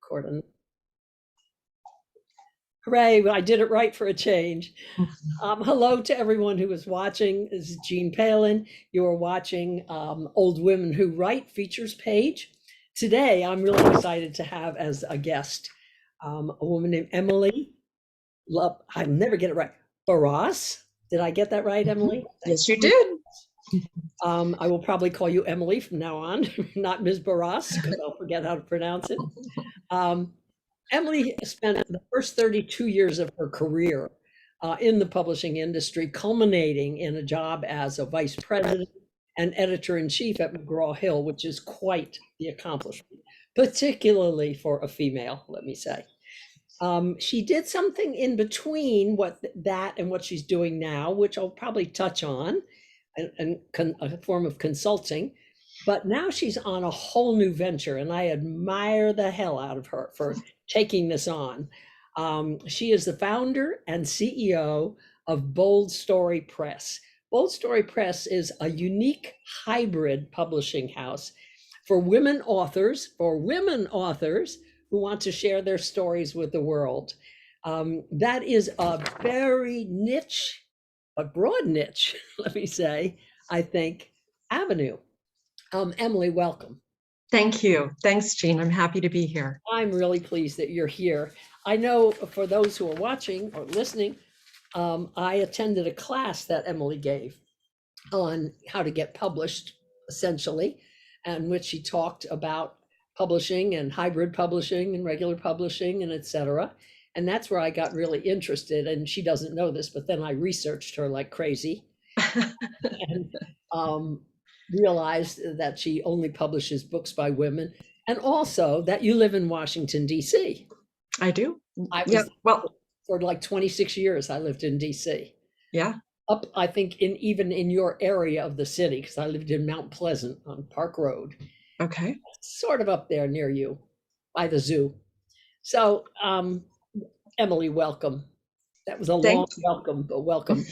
Recording. Hooray, I did it right for a change. Hello to everyone who is watching. This is Jean Palin. You are watching Old Women Who Write features page. Today, I'm really excited to have as a guest a woman named Emily. I'll never get it right. Barrosse. Did I get that right, Emily? Yes, you did. I will probably call you Emily from now on, not Ms. Barrosse, because I'll forget how to pronounce it. Emily spent the first 32 years of her career in the publishing industry, culminating in a job as a vice president and editor-in-chief at McGraw-Hill, which is quite the accomplishment, particularly for a female, let me say. She did something in between that and what she's doing now, which I'll probably touch on, and a form of consulting. But now she's on a whole new venture, and I admire the hell out of her for taking this on. She is the founder and CEO of Bold Story Press. Bold Story Press is a unique hybrid publishing house for women authors who want to share their stories with the world. That is a very niche, a broad niche, let me say, I think, avenue. Emily, welcome. Thank you. Thanks, Jean. I'm happy to be here. I'm really pleased that you're here. I know for those who are watching or listening, I attended a class that Emily gave on how to get published, essentially, and which she talked about publishing and hybrid publishing and regular publishing and etc. And that's where I got really interested. And she doesn't know this, but then I researched her like crazy and realized that she only publishes books by women, and also that you live in Washington, D.C. I do. Well, for like 26 years, I lived in D.C. Yeah. Up, I think, even in your area of the city, because I lived in Mount Pleasant on Park Road. Okay. Sort of up there near you, by the zoo. So, Emily, welcome. That was a long welcome, but welcome.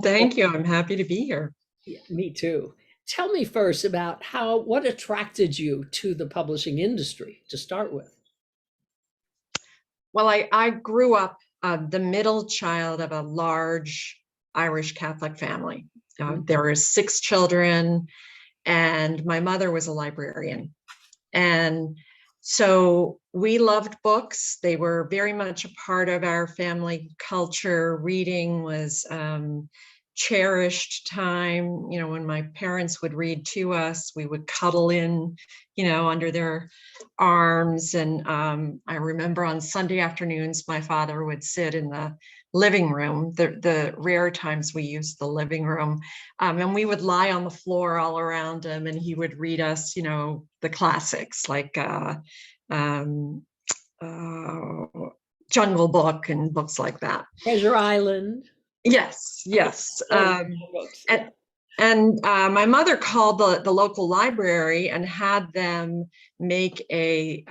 Thank you. I'm happy to be here. Yeah, me too. Tell me first about what attracted you to the publishing industry to start with? Well, I grew up the middle child of a large Irish Catholic family. There were 6 children, and my mother was a librarian. And so we loved books. They were very much a part of our family culture. Reading was cherished time. You know, when my parents would read to us, we would cuddle in, you know, under their arms. And I remember on Sunday afternoons, my father would sit in the living room, the rare times we used the living room, and we would lie on the floor all around him, and he would read us, you know, the classics like Jungle Book and books like that. Treasure Island. Yes, yes. And my mother called the local library and had them make a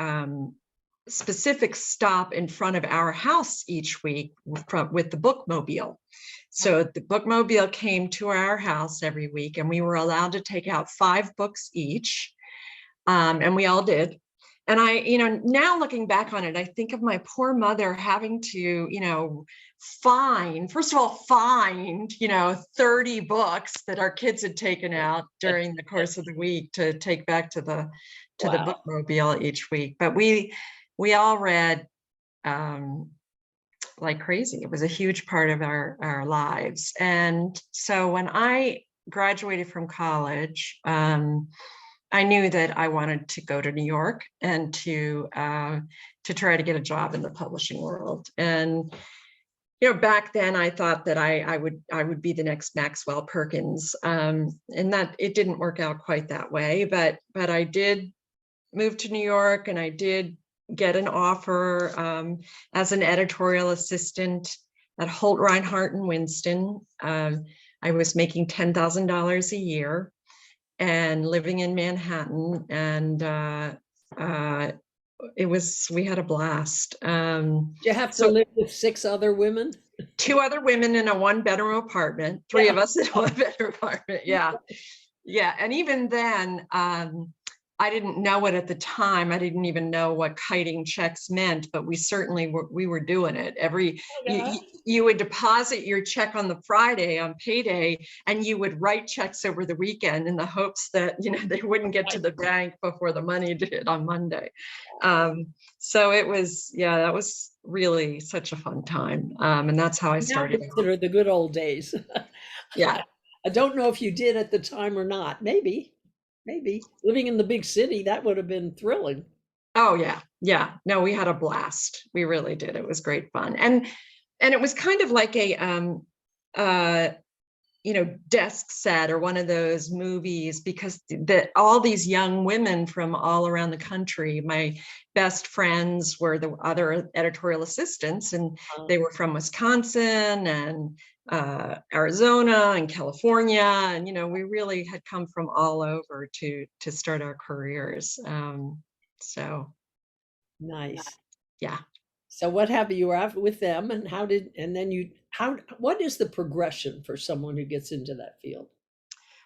specific stop in front of our house each week with the bookmobile. So the bookmobile came to our house every week, and we were allowed to take out 5 books each, and we all did. And I, you know, now looking back on it, I think of my poor mother having to, you know, find, you know, 30 books that our kids had taken out during the course of the week to take back to the bookmobile each week. But we all read like crazy. It was a huge part of our lives. And so when I graduated from college, I knew that I wanted to go to New York and to try to get a job in the publishing world. And you know, back then I thought that I would be the next Maxwell Perkins, and that it didn't work out quite that way. But I did move to New York, and I did get an offer as an editorial assistant at Holt, Reinhardt and Winston. I was making $10,000 a year and living in Manhattan, and we had a blast. You have to live with 6 other women? 2 other women in a 1-bedroom apartment, 3 of us in a 1-bedroom apartment. Yeah. Yeah. And even then, I I didn't know it at the time. I didn't even know what kiting checks meant, but we certainly were doing it. You would deposit your check on the Friday on payday, and you would write checks over the weekend in the hopes that, they wouldn't get to the bank before the money did on Monday. So it was, that was really such a fun time. And that's how I started. Consider the good old days. Yeah. I don't know if you did at the time or not. Maybe living in the big city, that would have been thrilling. Oh yeah. Yeah. No, we had a blast. We really did. It was great fun. And it was kind of like a desk set or one of those movies, because all these young women from all around the country, my best friends were the other editorial assistants, and they were from Wisconsin and Arizona and California, and we really had come from all over to start our careers. So nice. Yeah. So what happened? You were out with them, and what is the progression for someone who gets into that field?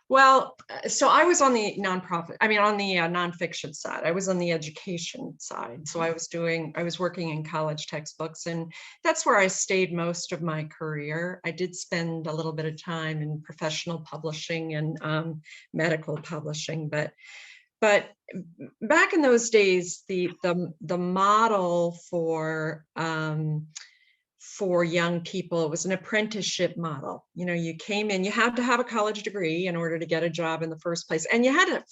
Well, so I was on the nonprofit, on the nonfiction side. I was on the education side. So I was working in college textbooks, and that's where I stayed most of my career. I did spend a little bit of time in professional publishing and medical publishing, but back in those days, the model for young people, it was an apprenticeship model. You came in, you had to have a college degree in order to get a job in the first place, and you had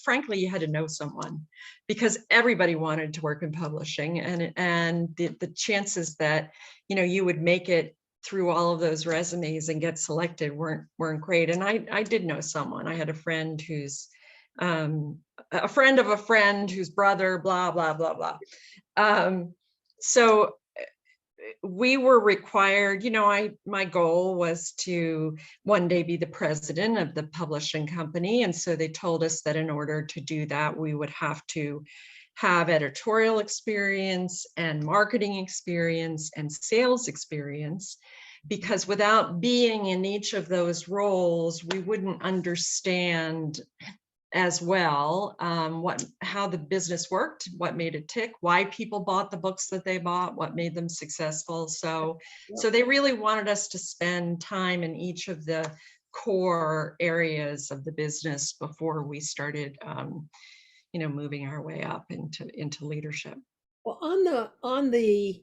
to know someone, because everybody wanted to work in publishing, and the chances that you would make it through all of those resumes and get selected weren't great. And I did know someone. I had a friend who's a friend of a friend whose brother, blah, blah, blah, blah. So we were required, my goal was to one day be the president of the publishing company. And so they told us that in order to do that, we would have to have editorial experience and marketing experience and sales experience, because without being in each of those roles, we wouldn't understand as well how the business worked, what made it tick, why people bought the books that they bought, what made them successful. So they really wanted us to spend time in each of the core areas of the business before we started moving our way up into leadership. Well, on the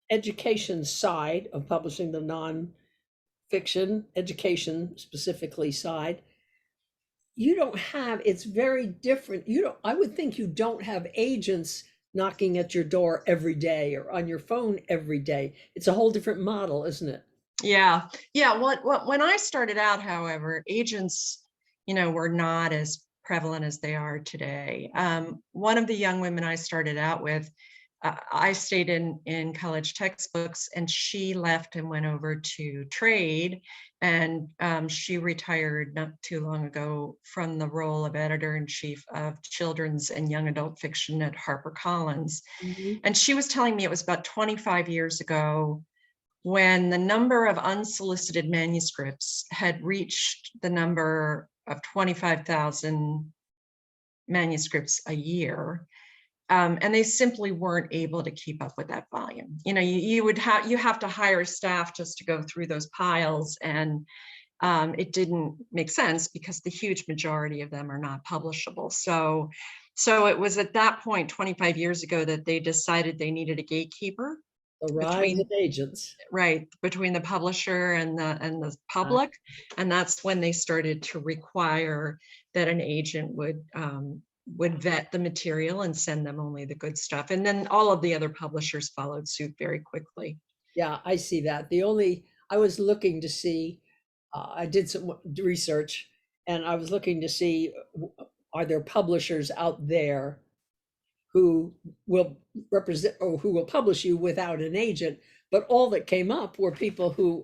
education side of publishing, the non-fiction education specifically side, it's very different. I would think you don't have agents knocking at your door every day or on your phone every day. It's a whole different model, isn't it? Yeah. When I started out, however, agents, were not as prevalent as they are today. One of the young women I started out with, I stayed in college textbooks, and she left and went over to trade, and she retired not too long ago from the role of editor-in-chief of children's and young adult fiction at HarperCollins. Mm-hmm. And she was telling me it was about 25 years ago when the number of unsolicited manuscripts had reached the number of 25,000 manuscripts a year. And they simply weren't able to keep up with that volume. You have to hire staff just to go through those piles, and it didn't make sense because the huge majority of them are not publishable. So it was at that point, 25 years ago, that they decided they needed a gatekeeper. The rise of agents. Right, between the publisher and the public. And that's when they started to require that an agent would vet the material and send them only the good stuff. And then all of the other publishers followed suit very quickly. Yeah, I see that. I was looking to see, I did some research, and I was looking to see, are there publishers out there who will represent or who will publish you without an agent? But all that came up were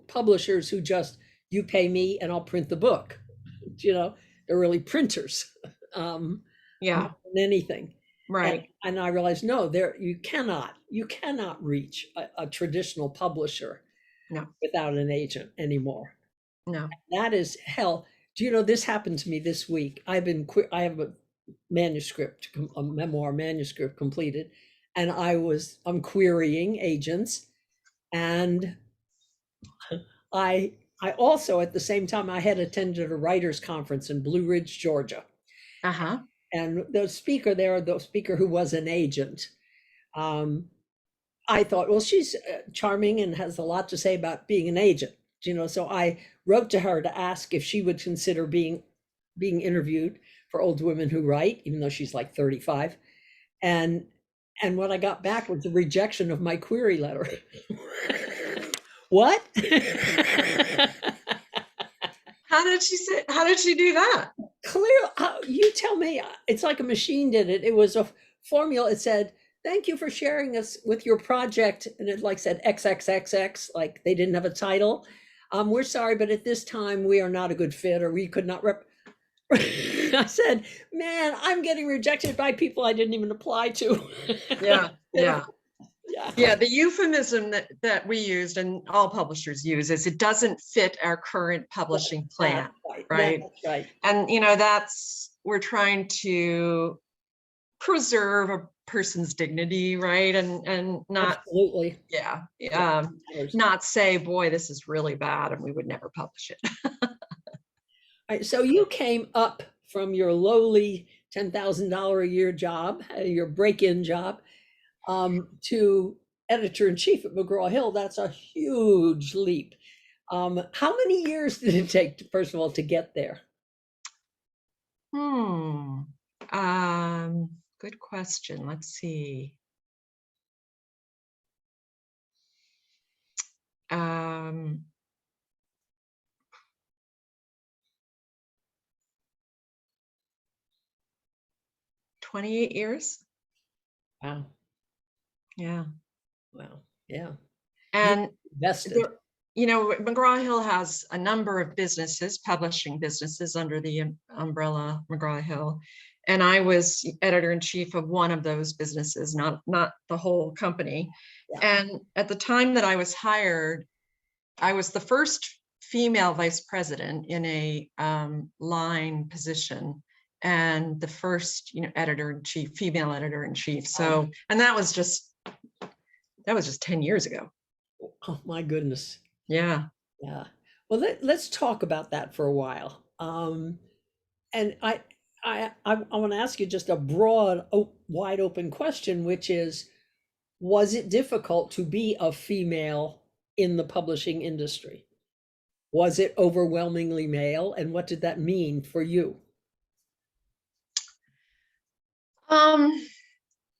publishers who just, you pay me and I'll print the book. They're really printers. Yeah. Than anything. Right. And I realized, no, you cannot reach a traditional publisher without an agent anymore. No. That is hell. Do you know, this happened to me this week. I have manuscript, a memoir manuscript completed, and I'm querying agents, and I I also at the same time I had attended a writers conference in Blue Ridge, Georgia, Uh-huh. and the speaker there, the speaker who was an agent, um, I thought, well, she's charming and has a lot to say about being an agent, So I wrote to her to ask if she would consider being interviewed for Old Women Who Write, even though she's like 35. And what I got back was a rejection of my query letter. What? How did she do that? Clear, you tell me. It's like a machine did it. It was a formula. It said, "Thank you for sharing us with your project," and it like said XXXX, like they didn't have a title. We're sorry, but at this time we are not a good fit, or we could not rep. I said, "Man, I'm getting rejected by people I didn't even apply to." Yeah, yeah. Yeah. Yeah, the euphemism that we used and all publishers use is it doesn't fit our current publishing plan, right? That's right. And we're trying to preserve a person's dignity, right? And not, Absolutely. not say, boy, this is really bad and we would never publish it. All right, so you came up from your lowly $10,000 a year job, your break-in job, to editor-in-chief at McGraw-Hill. That's a huge leap. How many years did it take, first of all, to get there? Good question. Let's see. 28 years. Wow. Yeah. Wow. Yeah. And invested. McGraw-Hill has a number of businesses, publishing businesses under the umbrella McGraw-Hill. And I was editor-in-chief of one of those businesses, not the whole company. Yeah. And at the time that I was hired, I was the first female vice president in a line position, and the first, editor-in-chief, female editor-in-chief. So, and that was just 10 years ago. Oh my goodness. Yeah. Yeah. Well, let's talk about that for a while. And I want to ask you just a broad, wide open question, which is, was it difficult to be a female in the publishing industry? Was it overwhelmingly male? And what did that mean for you?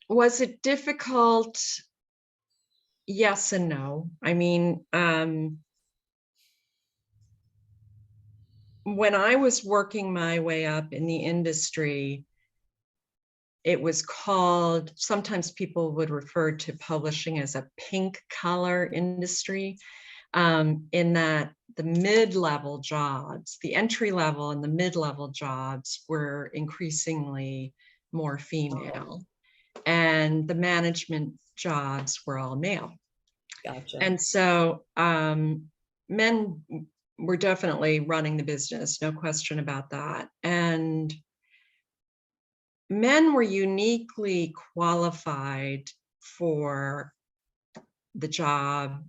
Was it difficult? Yes and no. I mean, when I was working my way up in the industry, it was called, sometimes people would refer to publishing as a pink collar industry, in that the mid-level jobs, the entry level and the mid-level jobs were increasingly more female, and the management jobs were all male. Gotcha. And so men were definitely running the business, no question about that. And men were uniquely qualified for the job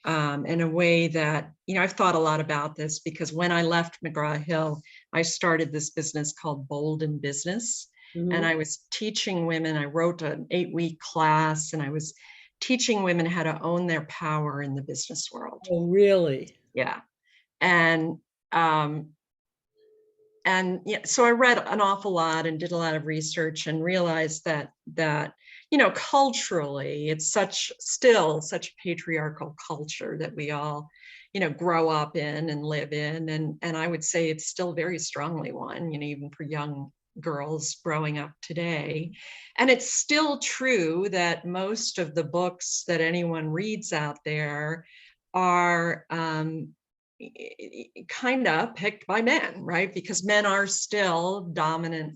in a way that, I've thought a lot about this, because when I left McGraw-Hill, I started this business called Bold in Business. Mm-hmm. And I was teaching women, I wrote an 8-week class, and I was teaching women how to own their power in the business world. Oh, really? Yeah. And so I read an awful lot and did a lot of research and realized that culturally, it's still such a patriarchal culture that we all, grow up in and live in. And I would say it's still very strongly one, even for young girls growing up today. And it's still true that most of the books that anyone reads out there are kind of picked by men, right? Because men are still dominant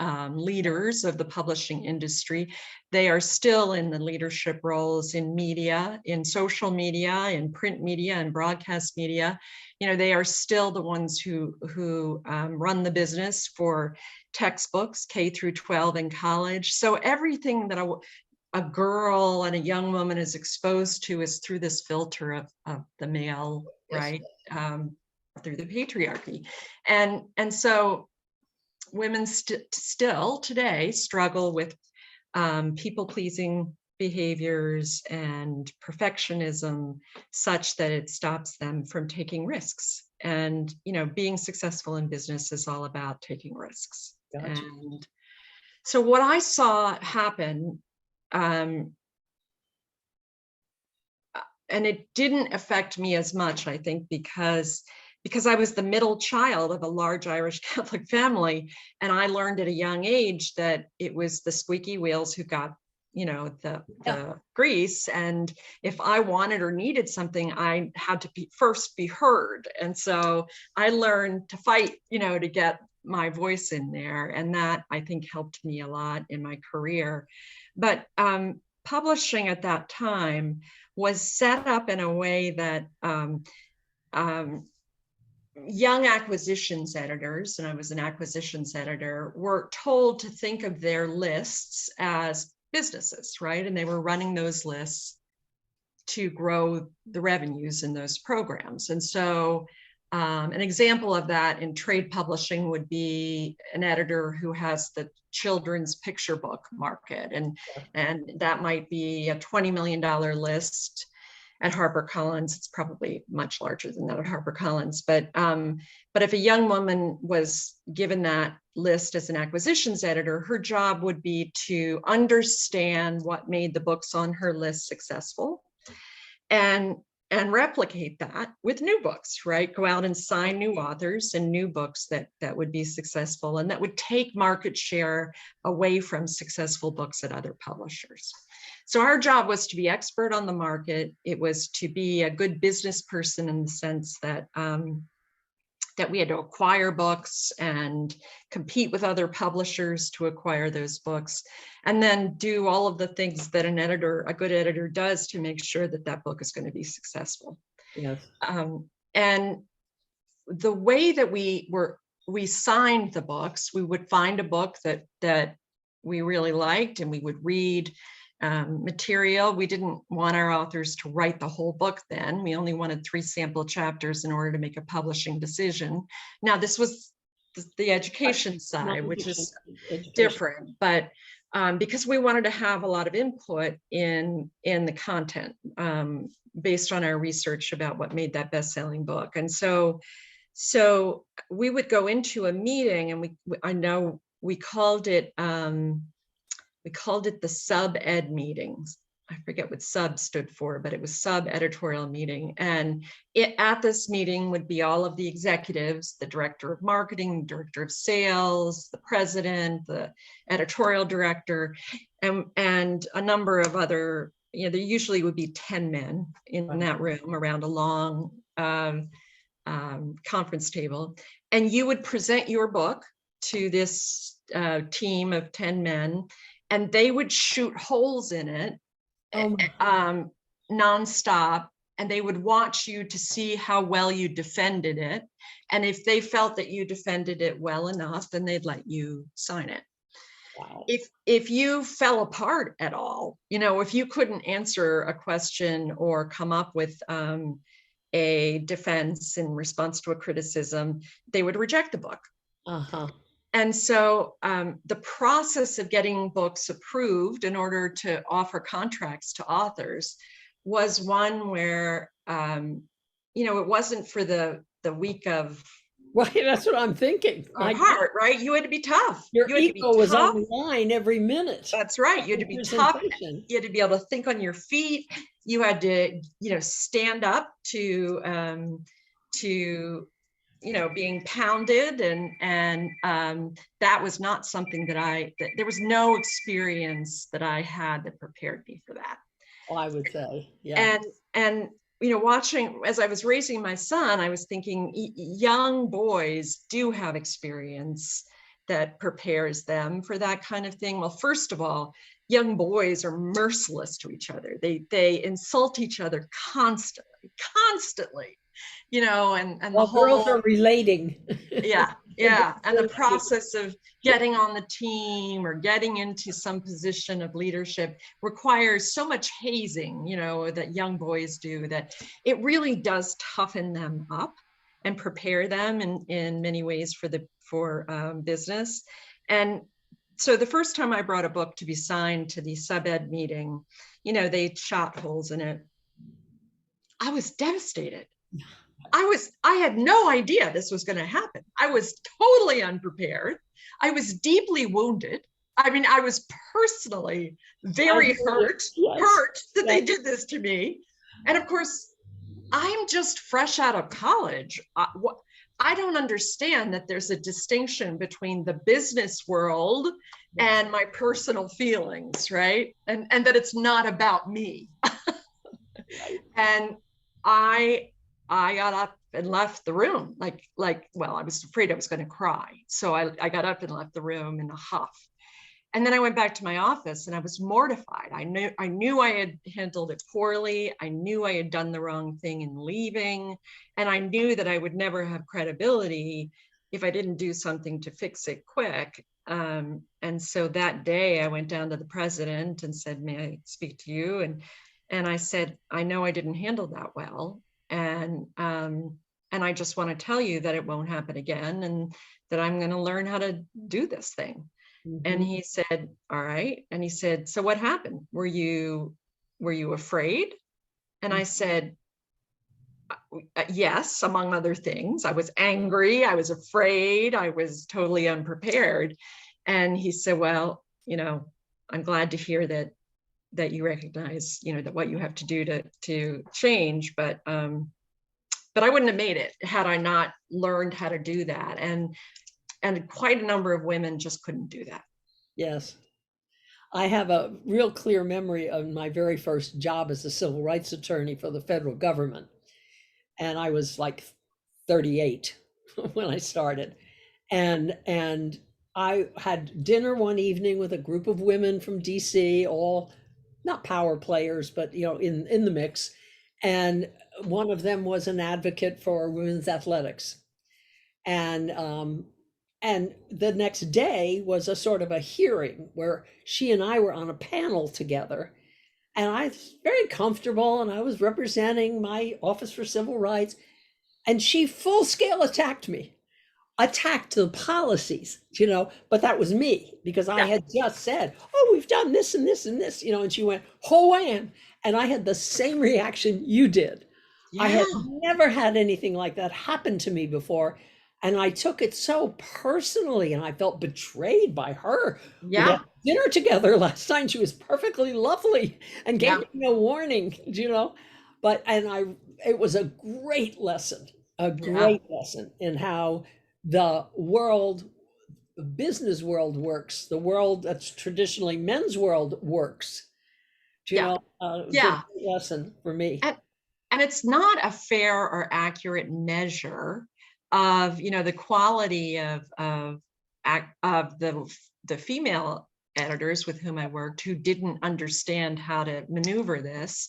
leaders of the publishing industry. They are still in the leadership roles in media, in social media, in print media, and broadcast media. They are still the ones who run the business for textbooks, K through 12 in college. So everything that a girl and a young woman is exposed to is through this filter of the male, right? Through the patriarchy. And so women still today struggle with people-pleasing behaviors and perfectionism such that it stops them from taking risks. And, being successful in business is all about taking risks. Gotcha. And so what I saw happen, and it didn't affect me as much, I think, because I was the middle child of a large Irish Catholic family, and I learned at a young age that it was the squeaky wheels who got, the grease. And if I wanted or needed something, I had to first be heard. And so I learned to fight, to get my voice in there. And that, I think, helped me a lot in my career. But publishing at that time was set up in a way that young acquisitions editors, and I was an acquisitions editor, were told to think of their lists as businesses, right? And they were running those lists to grow the revenues in those programs. And so an example of that in trade publishing would be an editor who has the children's picture book market. And that might be a $20 million list. At HarperCollins, it's probably much larger than that at HarperCollins. But if a young woman was given that list as an acquisitions editor, her job would be to understand what made the books on her list successful and replicate that with new books, right? Go out and sign new authors and new books that would be successful and that would take market share away from successful books at other publishers. So our job was to be expert on the market. It was to be a good business person in the sense that that we had to acquire books and compete with other publishers to acquire those books, and then do all of the things that a good editor does to make sure that that book is going to be successful. Yes. And the way that we signed the books, we would find a book that we really liked and we would read material. We didn't want our authors to write the whole book then. We only wanted 3 sample chapters in order to make a publishing decision. Now, this was the education side, which is different, but because we wanted to have a lot of input in the content based on our research about what made that best-selling book. And so we would go into a meeting, and I know we called it the sub-ed meetings. I forget what sub stood for, but it was sub-editorial meeting. And at this meeting would be all of the executives, the director of marketing, director of sales, the president, the editorial director, and a number of other, there usually would be 10 men in that room around a long conference table. And you would present your book to this team of 10 men, and they would shoot holes in it nonstop, and they would watch you to see how well you defended it. And if they felt that you defended it well enough, then they'd let you sign it. Wow. If you fell apart at all, if you couldn't answer a question or come up with a defense in response to a criticism, they would reject the book. And so the process of getting books approved in order to offer contracts to authors was one where, it wasn't for the weak of right. That's what I'm thinking. Heart, right? You had to be tough. Your ego was on the line every minute. That's right. You had to be tough. You had to be able to think on your feet. You had to, stand up to being pounded, and that was not something that there was no experience that I had that prepared me for that. Well, I would say, yeah. And watching, as I was raising my son, I was thinking young boys do have experience that prepares them for that kind of thing? Well, first of all, young boys are merciless to each other. They insult each other constantly, you know, and the Well, girls whole, are relating. yeah, They're yeah. And the relating. process of getting on the team or getting into some position of leadership requires so much hazing, you know, that young boys do, that it really does toughen them up and prepare them in many ways for business. And so the first time I brought a book to be signed to the sub-ed meeting, you know, they shot holes in it. I was devastated. I had no idea this was going to happen. I was totally unprepared. I was deeply wounded. I mean, I was personally very hurt Yes. that they did this to me. And of course, I'm just fresh out of college. I don't understand that there's a distinction between the business world and my personal feelings, right? And that it's not about me. And I got up and left the room well, I was afraid I was going to cry. So I got up and left the room in a huff. And then I went back to my office and I was mortified. I knew I had handled it poorly. I knew I had done the wrong thing in leaving. And I knew that I would never have credibility if I didn't do something to fix it quick. And so that day I went down to the president and said, may I speak to you? And I said, I know I didn't handle that well. And I just want to tell you that it won't happen again and that I'm going to learn how to do this thing. Mm-hmm. And he said, all right. And he said, so what happened? Were you afraid? And I said, yes, among other things. I was angry. I was afraid. I was totally unprepared. And he said, well, you know, I'm glad to hear that you recognize, you know, that what you have to do to change, but I wouldn't have made it had I not learned how to do that. And quite a number of women just couldn't do that. Yes. I have a real clear memory of my very first job as a civil rights attorney for the federal government. And I was like 38 when I started. And I had dinner one evening with a group of women from DC, all not power players, but you know, in the mix. And one of them was an advocate for women's athletics. And the next day was a sort of a hearing where she and I were on a panel together. And I was very comfortable and I was representing my Office for Civil Rights. And she full scale attacked me, attacked the policies, you know, but that was me because I had just said, oh, we've done this and this and this, you know, and she went, oh, and I had the same reaction you did. Yeah. I had never had anything like that happen to me before. And I took it so personally and I felt betrayed by her. Yeah. We had dinner together last night. She was perfectly lovely and gave me no warning, you know, it was a great lesson, lesson in how the business world works, the world that's traditionally men's world works. Do you know, it was a great lesson for me. And it's not a fair or accurate measure of, you know, the quality of the female editors with whom I worked who didn't understand how to maneuver this.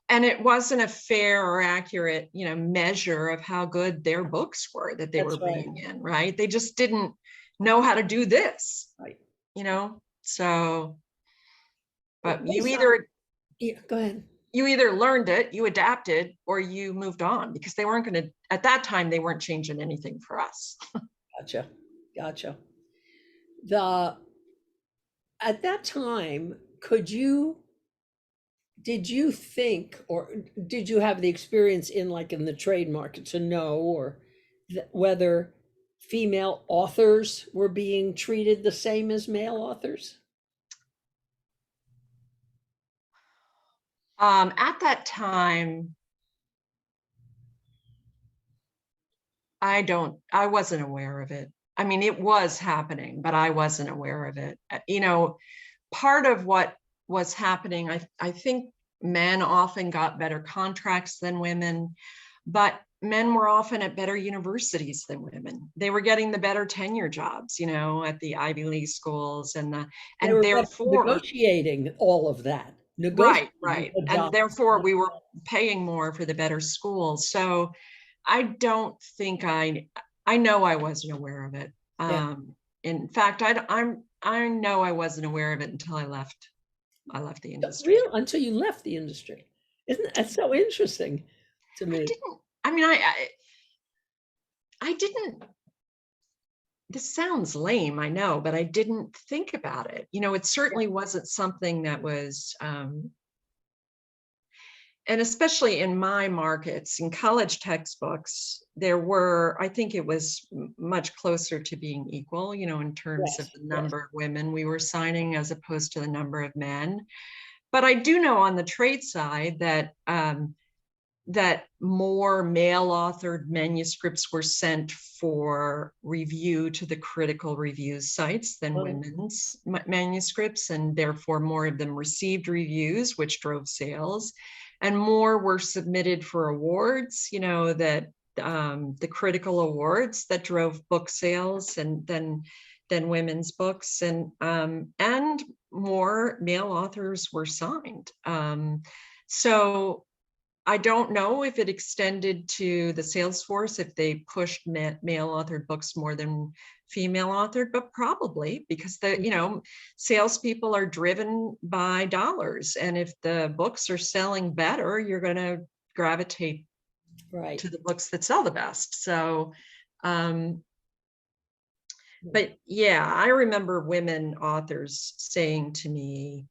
And it wasn't a fair or accurate, you know, measure of how good their books were that they were bringing in, right? They just didn't know how to do this, right? You know, so, but go ahead. You either learned it, you adapted, or you moved on because they weren't going to, at that time, they weren't changing anything for us. Gotcha. At that time, did you think, or did you have the experience in the trade market to know, or whether female authors were being treated the same as male authors? At that time, I wasn't aware of it. I mean, it was happening, but I wasn't aware of it. You know, part of what was happening, I think men often got better contracts than women, but men were often at better universities than women. They were getting the better tenure jobs, at the Ivy League schools They and were therefore, negotiating all of that, right, negotiating right. the And jobs. therefore we were paying more for the better schools. So I don't think I know I wasn't aware of it. Yeah. In fact, I know I wasn't aware of it until I left the industry. Real until you left the industry. Isn't that so interesting to I me? didn't, I mean, I didn't, this sounds lame, I know, but I didn't think about it. It certainly wasn't something that was, and especially in my markets, in college textbooks, I think it was much closer to being equal, in terms of Yes, the yes. number of women we were signing as opposed to the number of men. But I do know on the trade side that more male-authored manuscripts were sent for review to the critical review sites than women's manuscripts, and therefore more of them received reviews, which drove sales, and more were submitted for awards, that the critical awards that drove book sales and than women's books, and more male authors were signed. So I don't know if it extended to the sales force, if they pushed male authored books more than female authored, but probably because salespeople are driven by dollars. And if the books are selling better, you're going to gravitate right to the books that sell the best. So, but yeah, I remember women authors saying to me,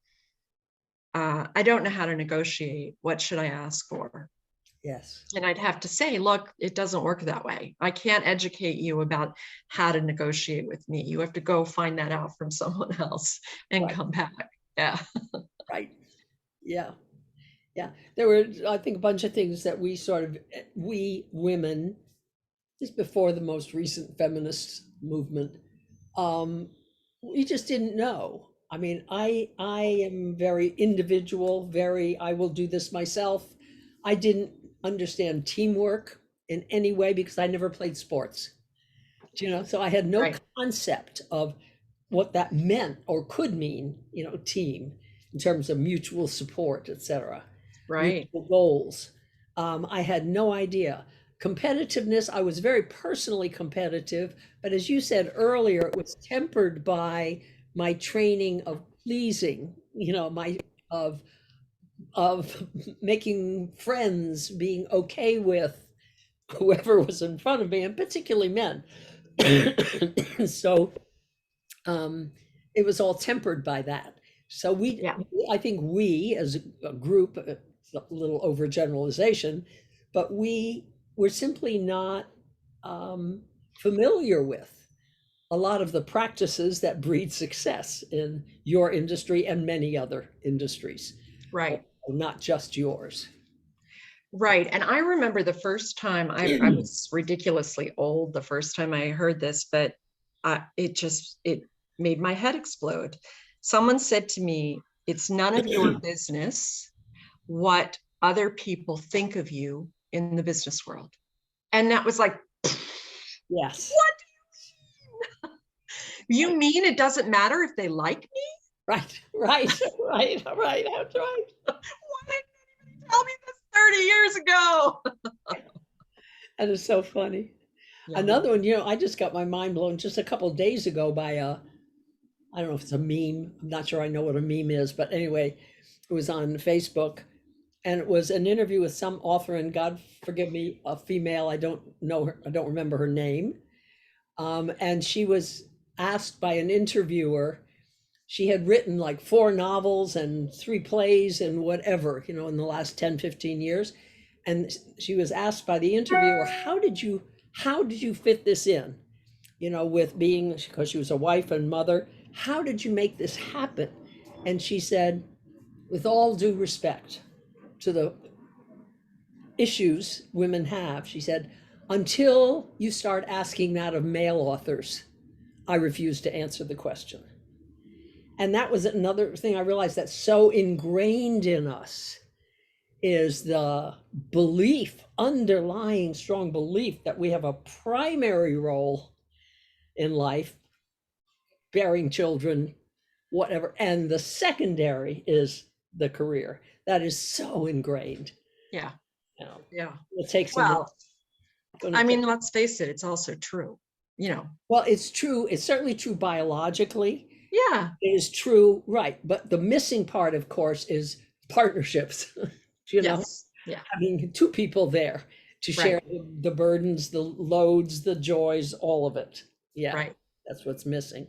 I don't know how to negotiate. What should I ask for? Yes. And I'd have to say, look, it doesn't work that way. I can't educate you about how to negotiate with me. You have to go find that out from someone else and come back. Yeah. Right. Yeah. Yeah. There were, I think, a bunch of things that we women, just before the most recent feminist movement, we just didn't know. I mean, I am very individual, I will do this myself. I didn't understand teamwork in any way because I never played sports. So I had no concept of what that meant or could mean, team in terms of mutual support, etc. Right. Mutual goals. I had no idea. Competitiveness, I was very personally competitive, but as you said earlier, it was tempered by my training of pleasing, my of making friends, being okay with whoever was in front of me, and particularly men. So it was all tempered by that. So I think we as a group, a little overgeneralization, but we were simply not familiar with a lot of the practices that breed success in your industry and many other industries. Right. Not just yours. Right. And I remember the first time I was ridiculously old the first time I heard this, but it made my head explode. Someone said to me, it's none of your business what other people think of you in the business world. And that was like, yes. What do you mean it doesn't matter if they like me? Right. That's right. Why didn't anybody tell me this 30 years ago? That is so funny. Yeah. Another one, I just got my mind blown just a couple of days ago by I don't know if it's a meme. I'm not sure I know what a meme is, but anyway, it was on Facebook, and it was an interview with some author, and God forgive me, a female. I don't know her. I don't remember her name. And she was asked by an interviewer. She had written like 4 novels and 3 plays and whatever, in the last 10, 15 years. And she was asked by the interviewer, how did you fit this in? With being, because she was a wife and mother, how did you make this happen? And she said, with all due respect to the issues women have, she said, until you start asking that of male authors, I refuse to answer the question. And that was another thing I realized that's so ingrained in us is the belief, underlying strong belief that we have a primary role in life, bearing children, whatever, and the secondary is the career. That is so ingrained. Yeah. You know, Yeah. it takes some Well, work. I mean, let's face it, it's also true, you know. Well, it's true. It's certainly true biologically. Yeah. It is true, right? But the missing part, of course, is partnerships. You know, Yes. Yeah. having two people there to share Right. the burdens, the loads, the joys, all of it. Yeah, Right. that's what's missing.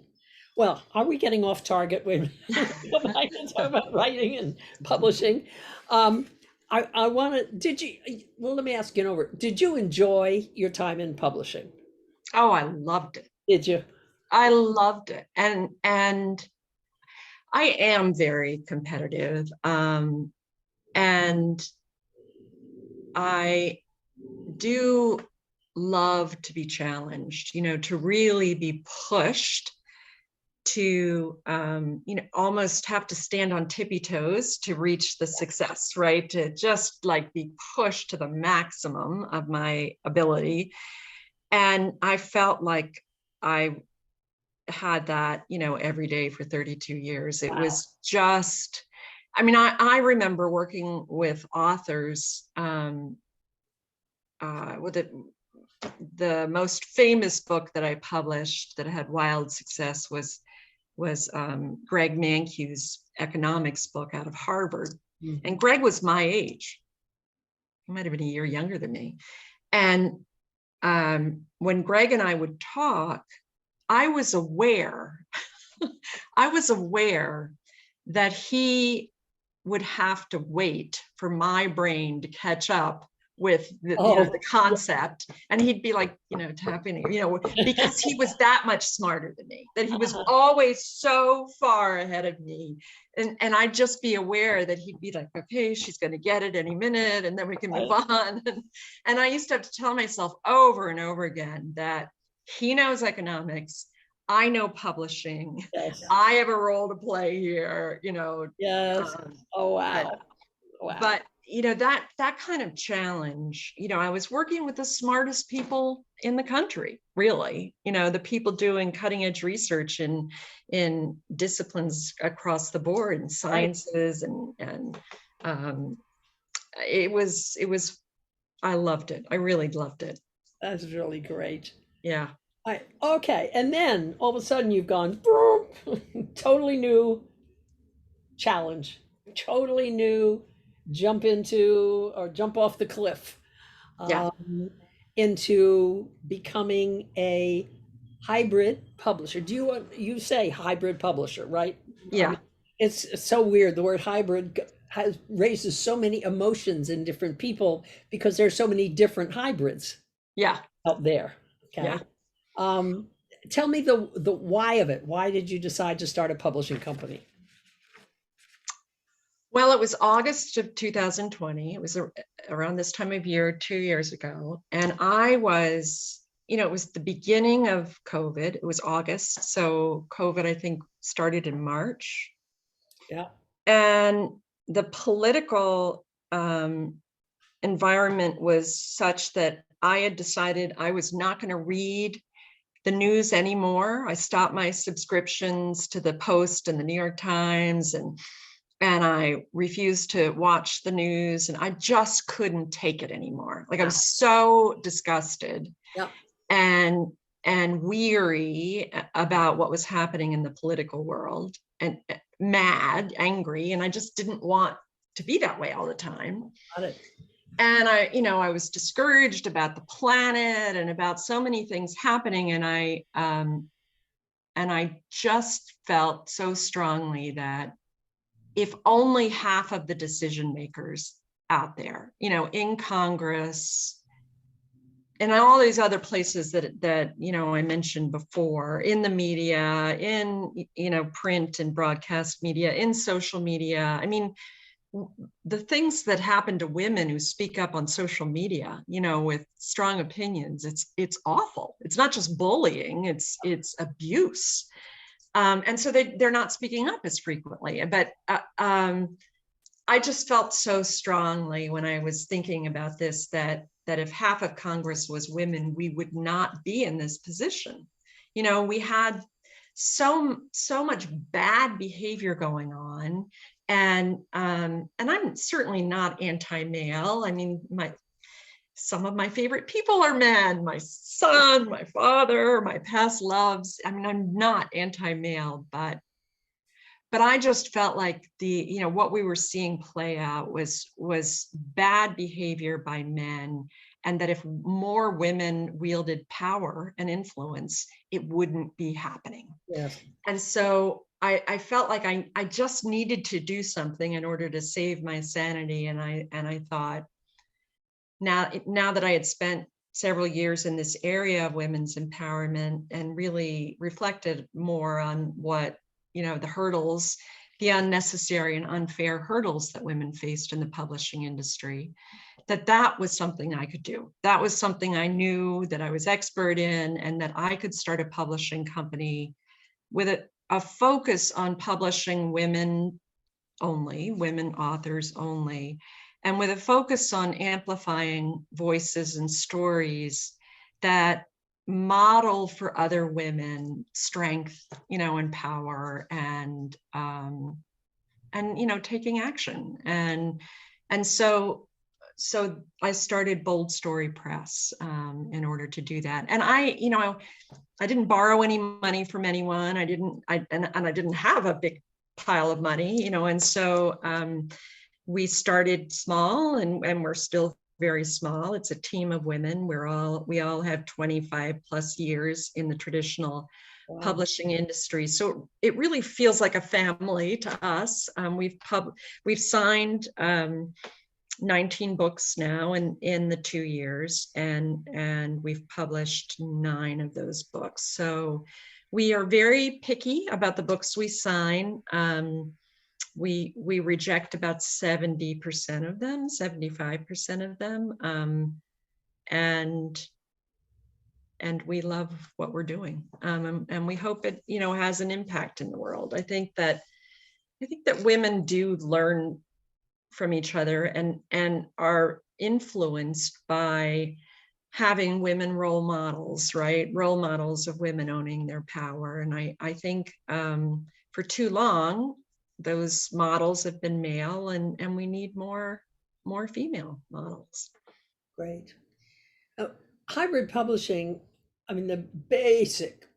Well, are we getting off target? Wait a minute. Go back and talk about writing and publishing. I want to, well, let me ask you over. Did you enjoy your time in publishing? Oh, I loved it. Did you? I loved it. And I am very competitive. And I do love to be challenged, you know, to really be pushed to, you know, almost have to stand on tippy toes to reach the success, right? To just like be pushed to the maximum of my ability. And I felt like I had that, you know, every day for 32 years. It Wow. was just, I mean, I remember working with authors, with the most famous book that I published that had wild success was Greg Mankiw's economics book out of Harvard. Mm-hmm. And Greg was my age. He might have been a year younger than me. And when Greg and I would talk, I was aware, I was aware that he would have to wait for my brain to catch up with the, you know, the concept, and he'd be like, you know, tapping, you know, because he was that much smarter than me, that he was always so far ahead of me, and I'd just be aware that he'd be like, okay, she's going to get it any minute, and then we can move on. And I used to have to tell myself over and over again that he knows economics, I know publishing, Yes. I have a role to play here, you know. Yes. Oh, wow. Wow. But you know, that kind of challenge, you know, I was working with the smartest people in the country, really, you know, the people doing cutting edge research in disciplines across the board, and sciences, and it was, I loved it. I really loved it. That's really great. Yeah. Okay. And then all of a sudden you've gone totally new challenge, totally new jump into or jump off the cliff into becoming a hybrid publisher. You say hybrid publisher, right? Yeah. I mean, it's so weird. The word hybrid raises so many emotions in different people because there's so many different hybrids. Yeah. Out there. Okay. Yeah. Tell me the why of it. Why did you decide to start a publishing company? Well, it was August of 2020. It was around this time of year, 2 years ago. And I was, you know, it was the beginning of COVID. It was August. So COVID, I think, started in March. Yeah. And the political environment was such that I had decided I was not going to read the news anymore. I stopped my subscriptions to the Post and the New York Times, and I refused to watch the news, and I just couldn't take it anymore. Like, I was so disgusted and weary about what was happening in the political world, and mad, angry, and I just didn't want to be that way all the time. Got it. And I, you know, I was discouraged about the planet and about so many things happening, and I just felt so strongly that if only half of the decision makers out there, you know, in Congress and all these other places that you know, I mentioned before, in the media, in, you know, print and broadcast media, in social media. I mean, the things that happen to women who speak up on social media, you know, with strong opinions, it's awful. It's not just bullying, it's abuse. And so they're not speaking up as frequently. But I just felt so strongly when I was thinking about this that if half of Congress was women, we would not be in this position. You know, we had so much bad behavior going on, and I'm certainly not anti-male. I mean, some of my favorite people are men, my son, my father, my past loves. I mean, I'm not anti-male, but I just felt like what we were seeing play out was bad behavior by men, and that if more women wielded power and influence, it wouldn't be happening. Yes. And so I felt like I just needed to do something in order to save my sanity. And I thought, now that I had spent several years in this area of women's empowerment and really reflected more on what, the hurdles, the unnecessary and unfair hurdles that women faced in the publishing industry, that was something I could do. That was something I knew that I was expert in, and that I could start a publishing company with a focus on publishing women only, women authors only, and with a focus on amplifying voices and stories that model for other women strength, and power, and taking action. And so I started Bold Story Press in order to do that. And I didn't borrow any money from anyone. I didn't have a big pile of money, and so we started small, and we're still very small. It's a team of women. We all have 25 plus years in the traditional publishing industry. So it really feels like a family to us. We've signed 19 books now in the 2 years, and we've published 9 of those books. So we are very picky about the books we sign. We reject about 70% of them, 75% of them, and we love what we're doing, and we hope it has an impact in the world. I think that women do learn from each other and are influenced by having women role models, right? Role models of women owning their power. And I think for too long, those models have been male, and we need more female models. Great. Hybrid publishing, I mean, the basic,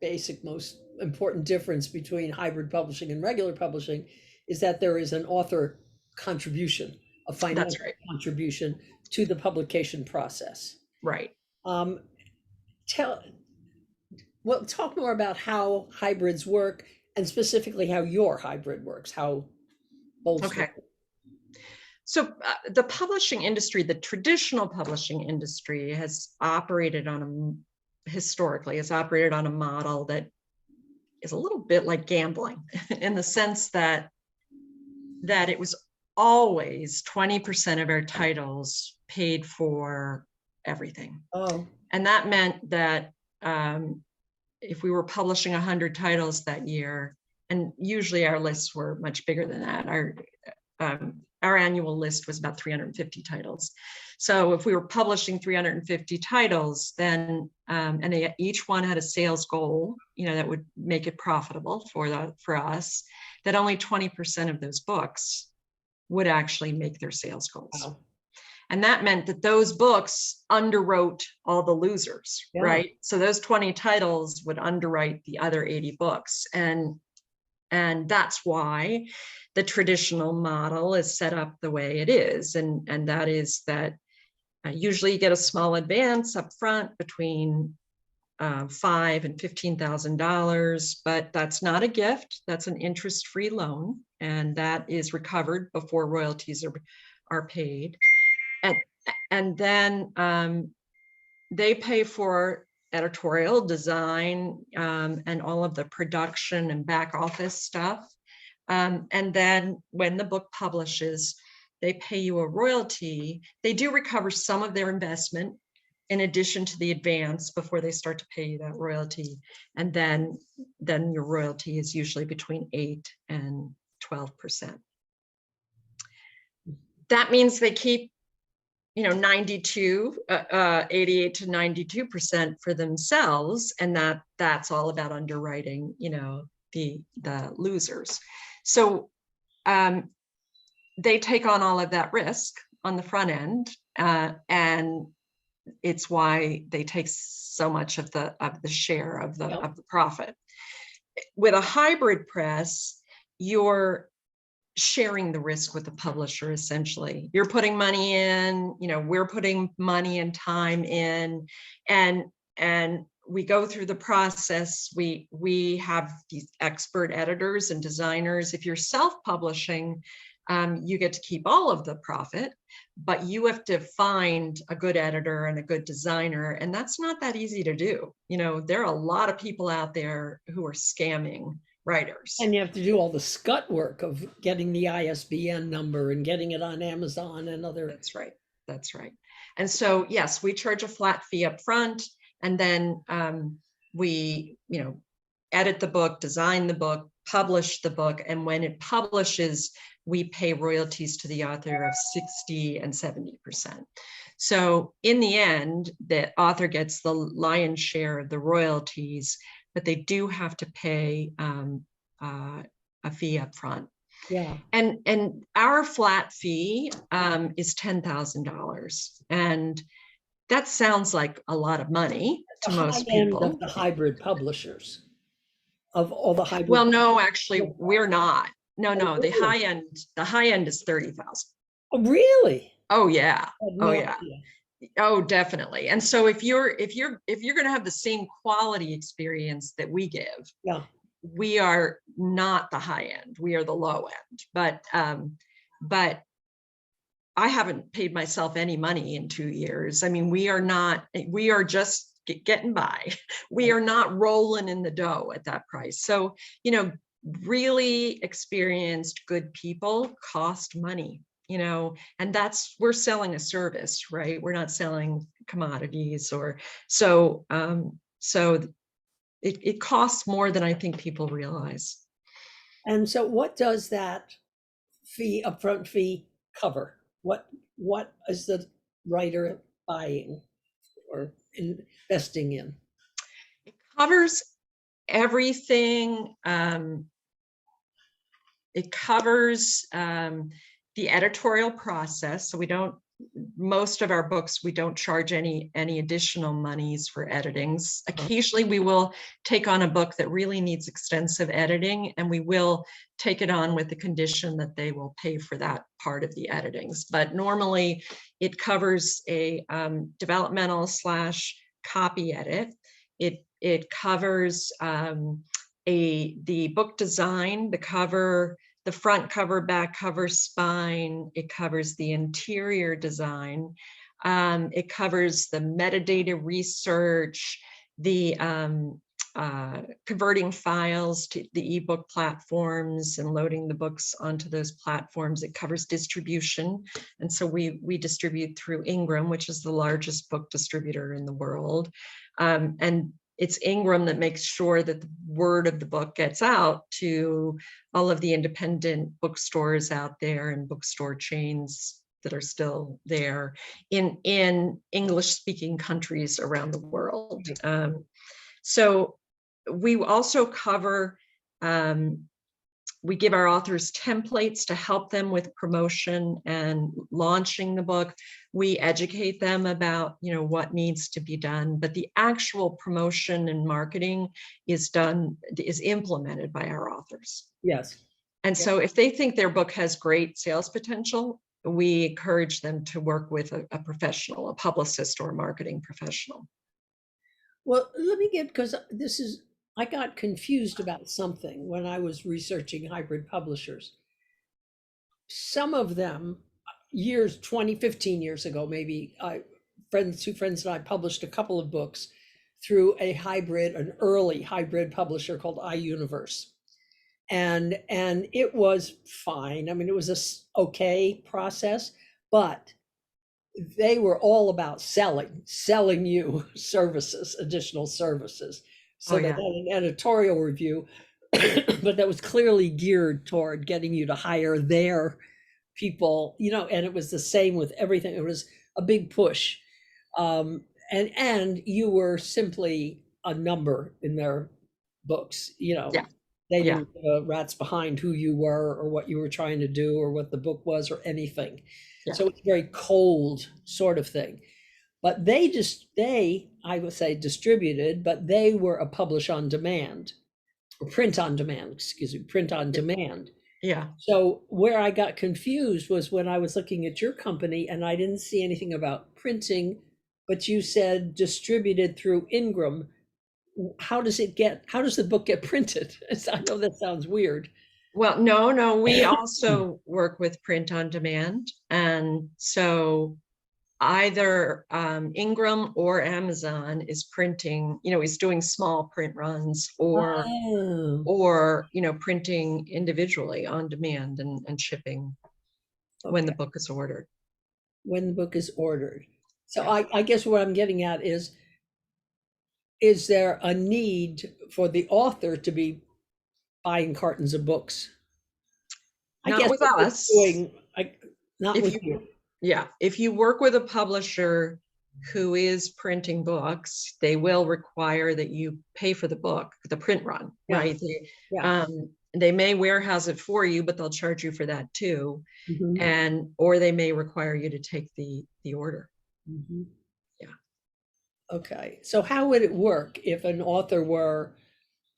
most important difference between hybrid publishing and regular publishing is that there is an author contribution, a financial contribution to the publication process. Right. Talk more about how hybrids work, and specifically how your hybrid works, how Bold Story. Okay. So the publishing industry, the traditional publishing industry, has operated historically operated on a model that is a little bit like gambling in the sense that it was always 20% of our titles paid for everything. Oh. And that meant that if we were publishing 100 titles that year, and usually our lists were much bigger than that, our annual list was about 350 titles. So if we were publishing 350 titles, then and each one had a sales goal, that would make it profitable for us, that only 20% of those books would actually make their sales goals. Wow. And that meant that those books underwrote all the losers, right? So those 20 titles would underwrite the other 80 books. And that's why the traditional model is set up the way it is. And that is that usually you get a small advance up front between $5,000 and $15,000, but that's not a gift. That's an interest-free loan, and that is recovered before royalties are paid. And then they pay for editorial design and all of the production and back office stuff. And then when the book publishes, they pay you a royalty. They do recover some of their investment in addition to the advance before they start to pay you that royalty. And then your royalty is usually between 8 and 12%. that means they keep, 88 to 92% for themselves. And that's all about underwriting, the losers. So they take on all of that risk on the front end. And it's why they take so much of the share of the profit. With a hybrid press, you're sharing the risk with the publisher. Essentially, you're putting money in, we're putting money and time in, and we go through the process. We have these expert editors and designers. If you're self-publishing, you get to keep all of the profit, but you have to find a good editor and a good designer, and that's not that easy to do. There are a lot of people out there who are scamming writers. And you have to do all the scut work of getting the ISBN number and getting it on Amazon and other. That's right. And so, yes, we charge a flat fee up front, and then we, edit the book, design the book, publish the book. And when it publishes, we pay royalties to the author of 60 and 70%. So in the end, the author gets the lion's share of the royalties, but they do have to pay a fee up front. Yeah. And our flat fee is $10,000. And that sounds like a lot of money to most people. Of the hybrid publishers, of all the hybrid. Well, no, actually, we're not. No, the high end is 30,000. Oh, really? Oh, yeah. Oh, yeah. Oh, definitely. And so if you're going to have the same quality experience that we give, we are not the high end. We are the low end. But I haven't paid myself any money in 2 years. I mean, we are just getting by. We are not rolling in the dough at that price. So, really experienced, good people cost money, and we're selling a service, right? We're not selling commodities so it costs more than I think people realize. And so what does that upfront fee cover? What is the writer buying or investing in? It covers everything. It covers the editorial process. So most of our books, we don't charge any additional monies for editings. Occasionally we will take on a book that really needs extensive editing, and we will take it on with the condition that they will pay for that part of the editings. But normally it covers a developmental / copy edit. It covers the book design, the cover, the front cover, back cover, spine. It covers the interior design. It covers the metadata research, the converting files to the ebook platforms and loading the books onto those platforms. It covers distribution. And so we distribute through Ingram, which is the largest book distributor in the world. And it's Ingram that makes sure that the word of the book gets out to all of the independent bookstores out there and bookstore chains that are still there in English-speaking countries around the world. So we also cover, we give our authors templates to help them with promotion and launching the book. We educate them about, what needs to be done, but the actual promotion and marketing is implemented by our authors. Yes. And so if they think their book has great sales potential, we encourage them to work with a professional, a publicist or a marketing professional. Well, because I got confused about something when I was researching hybrid publishers. Some of them, 15 years ago, maybe, two friends and I published a couple of books through an early hybrid publisher called iUniverse. And it was fine. I mean, it was a okay process, but they were all about selling you additional services. So they had an editorial review, but that was clearly geared toward getting you to hire their people, and it was the same with everything. It was a big push. And you were simply a number in their books. Yeah. They Yeah. didn't give a rat's behind who you were or what you were trying to do or what the book was or anything. Yeah. So it's a very cold sort of thing. But I would say distributed, but they were a publish on demand or print on demand, excuse me, print on demand. Yeah. So where I got confused was when I was looking at your company and I didn't see anything about printing, but you said distributed through Ingram. How does the book get printed? I know that sounds weird. Well, no, we also work with print on demand. And so either Ingram or Amazon is printing, is doing small print runs or Oh, printing individually on demand and shipping when the okay. book is ordered. When the book is ordered. So Yeah. I guess what I'm getting at is there a need for the author to be buying cartons of books? I Not guess with what you're us. not If with you, you. yeah, if you work with a publisher who is printing books, they will require that you pay for the book, the print run, Yeah, right? yeah. They may warehouse it for you, but they'll charge you for that too. Mhm, Or they may require you to take the order. mhm. Yeah. Okay, so how would it work if an author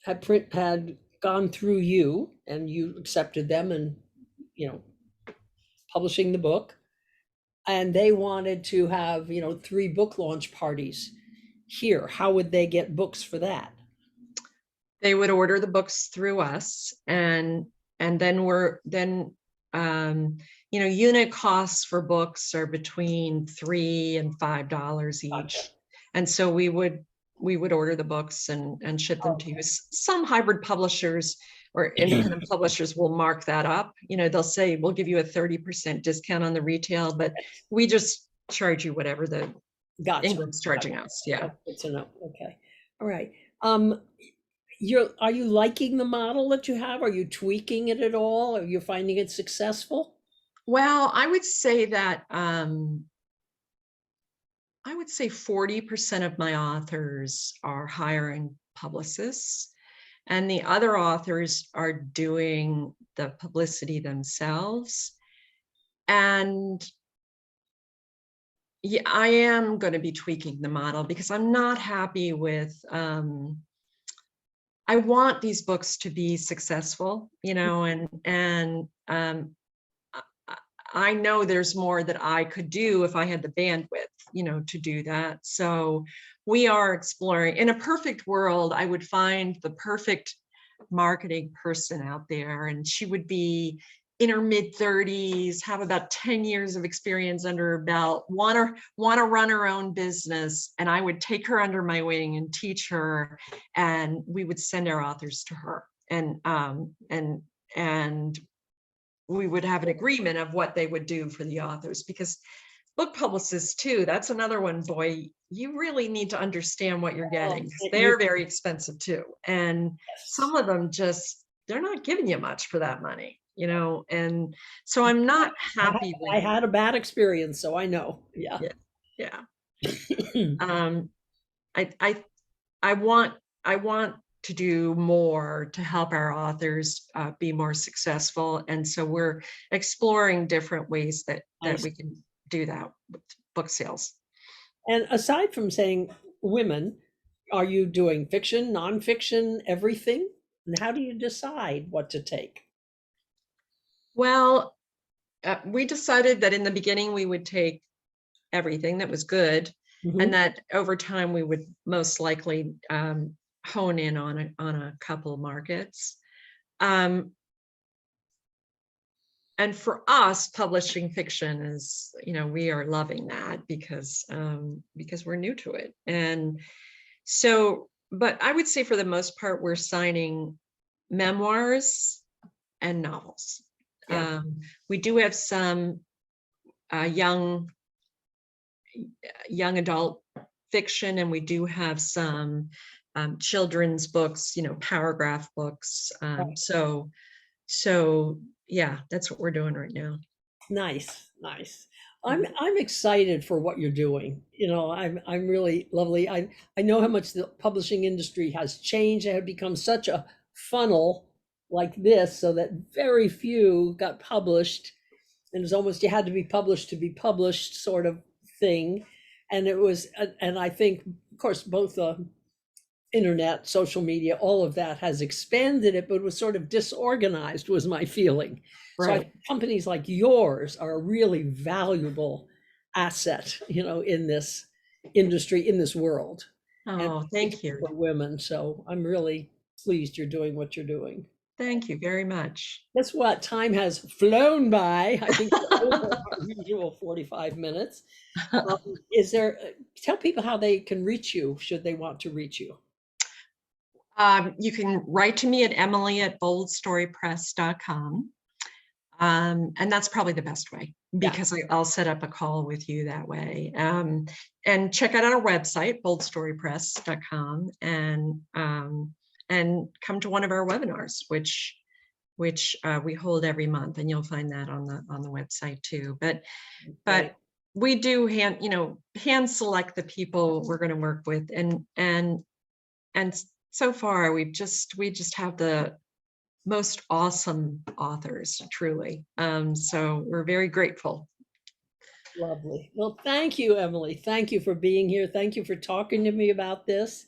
had gone through you and you accepted them and, you know, publishing the book, and they wanted to have, 3 book launch parties here? How would they get books for that? They would order the books through us, and then unit costs for books are between $3 and $5 Gotcha. each. And so we would order the books and ship them to you. Some hybrid publishers or independent publishers will mark that up. They'll say, we'll give you a 30% discount on the retail, but we just charge you whatever the Gotcha. Ingram's charging us. Yeah. That's good to know. Okay. All right. Are you liking the model that you have? Are you tweaking it at all? Are you finding it successful? Well, I would say 40% of my authors are hiring publicists, and the other authors are doing the publicity themselves. And yeah, I am going to be tweaking the model because I'm not happy with, I want these books to be successful, and I know there's more that I could do if I had the bandwidth, to do that. So we are exploring. In a perfect world, I would find the perfect marketing person out there, and she would be in her mid-30s, have about 10 years of experience under her belt, want to run her own business, and I would take her under my wing and teach her, and we would send our authors to her, and we would have an agreement of what they would do for the authors, because book publicists too, that's another one, boy, you really need to understand what you're getting, because they're very expensive too. And some of them they're not giving you much for that money, and so I'm not happy with. I had a bad experience, so I know. Yeah. Yeah. I want to do more to help our authors be more successful, and so we're exploring different ways that we can do that with book sales. And aside from saying women, are you doing fiction, nonfiction, everything? And how do you decide what to take? Well, we decided that in the beginning we would take everything that was good, and that over time we would most likely hone in on a couple markets. And for us, publishing fiction is, we are loving that because we're new to it. And so, but I would say for the most part, we're signing memoirs and novels. Yeah. We do have some young adult fiction, and we do have some children's books, paragraph books. So yeah, that's what we're doing right now. Nice, nice. I'm excited for what you're doing. I'm really lovely. I know how much the publishing industry has changed. It had become such a funnel like this, so that very few got published. And it was almost you had to be published sort of thing. And it was, and I think, of course, both the internet, social media, all of that has expanded it, but it was sort of disorganized, was my feeling. So I Right. think companies like yours are a really valuable asset, in this industry, in this world, and Oh, thank particularly you. for women. So I'm really pleased you're doing what you're doing. Thank you very much. Guess what? Time has flown by. I think we're over our usual 45 minutes. Is there, tell people how they can reach you, should they want to reach you? You can write to me at emily@boldstorypress.com. And that's probably the best way, Yeah, because I'll set up a call with you that way. And check out our website, boldstorypress.com, and come to one of our webinars, which we hold every month, and you'll find that on the website too. But great. we do hand select the people we're going to work with, and so far we just have the most awesome authors, truly. So we're very grateful. Lovely. Well, thank you, Emily. Thank you for being here. Thank you for talking to me about this.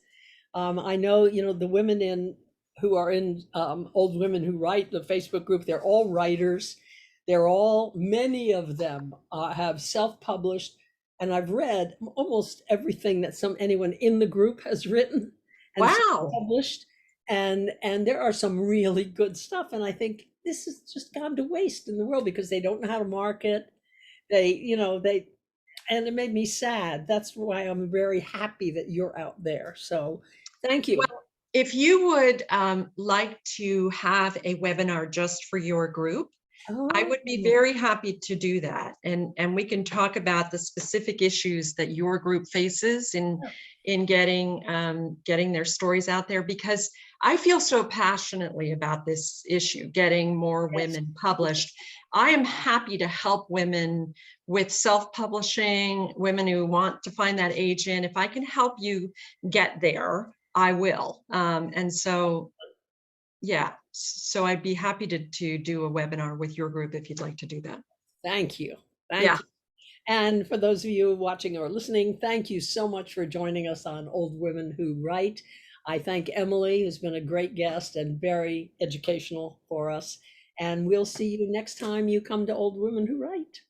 I know, the women who are in Old Women Who Write, the Facebook group, they're all writers. Many of them have self-published, and I've read almost everything that anyone in the group has written and Wow. self-published. And there are some really good stuff. And I think this has just gone to waste in the world because they don't know how to market. And it made me sad. That's why I'm very happy that you're out there. So thank you. Well, if you would like to have a webinar just for your group, I Oh, would be very happy to do that. And we can talk about the specific issues that your group faces in getting their stories out there, because I feel so passionately about this issue, getting more yes. women published. I am happy to help women with self-publishing, women who want to find that agent. If I can help you get there, I will. And so, yeah, so I'd be happy to do a webinar with your group if you'd like to do that. Thank you. Yeah. Thank you. And for those of you watching or listening, thank you so much for joining us on Old Women Who Write. I thank Emily, who's been a great guest and very educational for us. And we'll see you next time you come to Old Women Who Write.